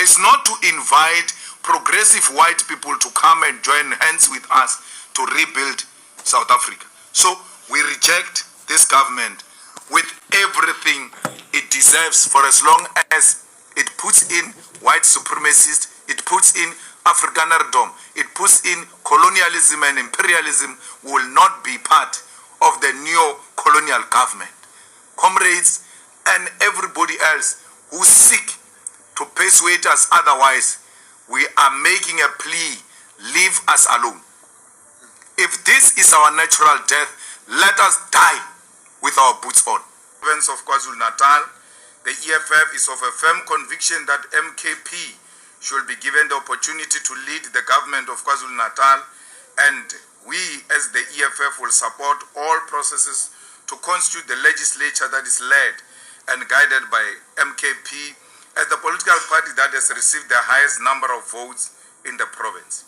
is not to invite progressive white people to come and join hands with us to rebuild South Africa. So we reject this government with everything it deserves, for as long as it puts in white supremacists, it puts in Afrikanerdom, it puts in colonialism and imperialism, will not be part of the neo-colonial government. Comrades and everybody else who seek to persuade us otherwise, we are making a plea: leave us alone. If this is our natural death, let us die with our boots on. Province of KwaZulu-Natal, the EFF is of a firm conviction that MKP should be given the opportunity to lead the government of KwaZulu-Natal, and we as the EFF will support all processes to constitute the legislature that is led and guided by MKP as the political party that has received the highest number of votes in the province.